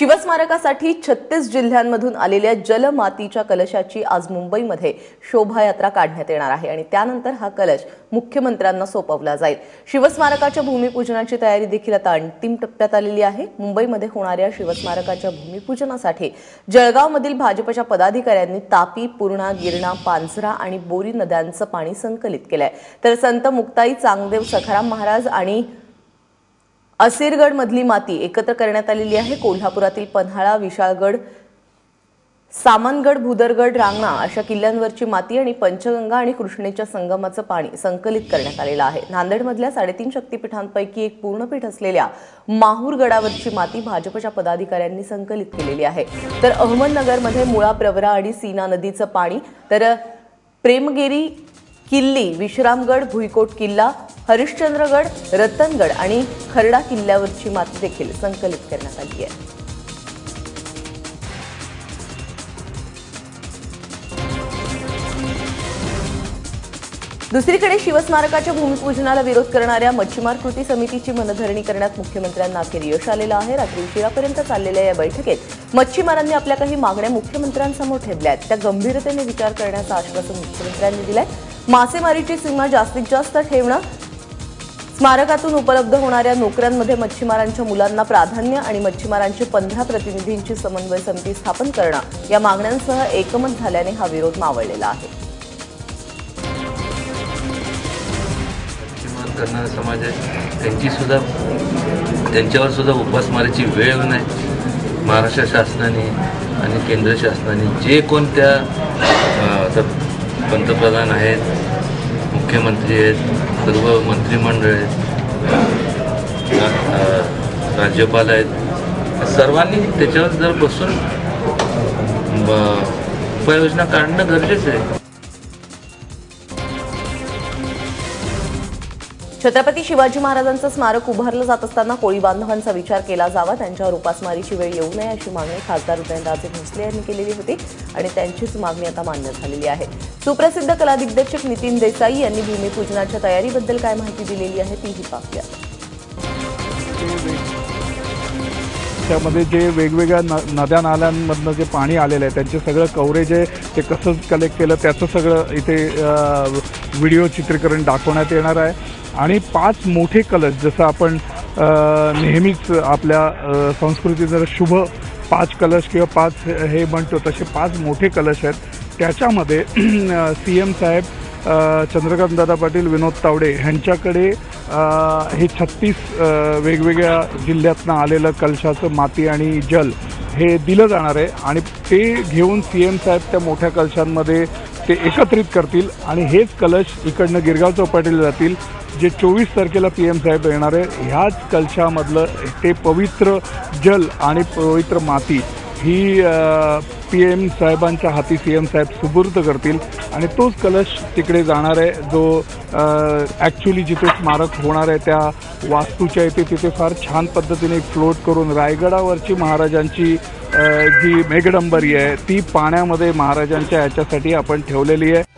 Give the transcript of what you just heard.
शिवस्मारकासाठी 36 जिल्ह्यांमधून आलेल्या जलमातीच्या कलशाची आज मुंबईमध्ये शोभायात्रा काढण्यात येणार आहे आणि त्यानंतर हा कलश मुख्यमंत्र्यांना सोपवला जाईल। शिवस्मारकाच्या भूमिपूजनाची तयारी देखील आता अंतिम टप्प्यात आलेली आहे। मुंबईमध्ये होणाऱ्या शिवस्मारकाच्या भूमिपूजनासाठी जळगावमधील भाजपच्या पदाधिकाऱ्यांनी तापी, पूर्णा, गिरणा, पांझरा आणि बोरी नद्यांचं पाणी संकलित केलंय। तर संत मुक्ताई, चांगदेव, सखाराम महाराज आणि असिरगड मधली माती एकत्र करण्यात आलेली आहे। कोल्हापुरातील पन्हाळा, विशाळगड, सामनगड, भुदरगड, रांगणा अशा किल्ल्यांवरची माती आणि पंचगंगा आणि कृष्णेच्या संगमाचं पाणी संकलित करण्यात आलेलं आहे। नांदेडमधल्या 3.5 शक्तिपीठांपैकी एक पूर्णपीठ असलेल्या माहूरगडावरची माती भाजपच्या पदाधिकाऱ्यांनी संकलित केलेली आहे। तर अहमदनगरमध्ये मुळा, प्रवरा आणि सीना नदीचं पाणी, तर प्रेमगिरी किल्ली, विश्रामगड, भुईकोट किल्ला, हरिश्चंद्रगड, रतनगड आणि खरडा किल्ल्यावरची माती देखील संकलित करण्यात आली आहे। दुसरीकडे शिवस्मारकाच्या भूमिपूजनाला विरोध करणाऱ्या मच्छीमार कृती समितीची मनधरणी करण्यात मुख्यमंत्र्यांना अखेर यश आलेलं आहे। रात्री उशिरापर्यंत चाललेल्या या बैठकीत मच्छीमारांनी आपल्या काही मागण्या मुख्यमंत्र्यांसमोर ठेवल्या आहेत। त्या गंभीरतेने विचार करण्याचं आश्वासन मुख्यमंत्र्यांनी दिलंय। मासेमारीची सीमा जास्तीत जास्त ठेवणं, स्मारकातून उपलब्ध होणाऱ्या नोकऱ्यांमध्ये मच्छीमारांच्या मुलांना प्राधान्य आणि मच्छीमारांचे 15 प्रतिनिधींची समन्वय समिती स्थापन करणं या मागण्यांसह एकमत झाल्याने हा विरोध मावळलेला आहे। करणारा समाज आहे, त्यांच्यावर सुद्धा उपासमारीची वेळ नाही। महाराष्ट्र शासनाने आणि केंद्र शासनाने जे कोणत्या पंतप्रधान आहेत, मुख्यमंत्री आहेत, सर्व मंत्रिमंडळ आहेत, राज्यपाल आहेत, सर्वांनी त्याच्यावर जर बसून उपाययोजना काढणं गरजेचं आहे। छत्रपती शिवाजी महाराजांचं स्मारक उभारलं जात असताना कोळी बांधवांचा विचार केला जावा, त्यांच्यावर उपासमारीची वेळ येऊ नये अशी मागणी खासदार उदयनराजे भोसले यांनी केलेली होती आणि त्यांचीच मागणी आता मान्य झालेली आहे। सुप्रसिद्ध कला दिग्दर्शक नितीन देसाई यांनी भूमिपूजनाच्या तयारीबद्दल काय माहिती दिलेली आहे तीही पाहूया। त्यामध्ये जे वेगवेगळ्या नद्या नाल्यांमधनं जे पाणी आलेलं आहे त्यांचे सगळं कव्हरेज आहे, ते कसं कलेक्ट केलं त्याचं सगळं इथे व्हिडिओ चित्रीकरण दाखवण्यात येणार आहे। आणि 5 मोठे कलश, जसं आपण नेहमीच आपल्या संस्कृतीत जर शुभ 5 कलश किंवा 5 हे म्हणतो तसे 5 मोठे कलश आहेत। त्याच्यामध्ये CM साहेब, चंद्रकांतदादा पाटील, विनोद तावडे ह्यांच्याकडे हे 36 वेगवेगळ्या जिल्ह्यातनं आलेलं कलशाचं माती आणि जल हे दिलं जाणार आहे आणि ते घेऊन CM साहेब त्या मोठ्या कलशांमध्ये ते एकत्रित करतील आणि हेच कलश इकडनं गिरगाव चौपाटीला जातील, जे 24 तारखेला PM साहेब येणार आहे। ह्याच कलशामधलं ते पवित्र जल आणि पवित्र माती ही PM साहेबांच्या हाती CM साहेब सुपूर्द करतील आणि तोच कलश तिकडे जाणार आहे, जो ॲक्च्युली जिथे स्मारक होणार आहे त्या वास्तूच्या इथे तिथे फार छान पद्धतीने फ्लोट करून रायगडावरची महाराजांची जी मेघडंबरी आहे ती पाण्यामध्ये महाराजांच्या ह्याच्यासाठी आपण ठेवलेली आहे।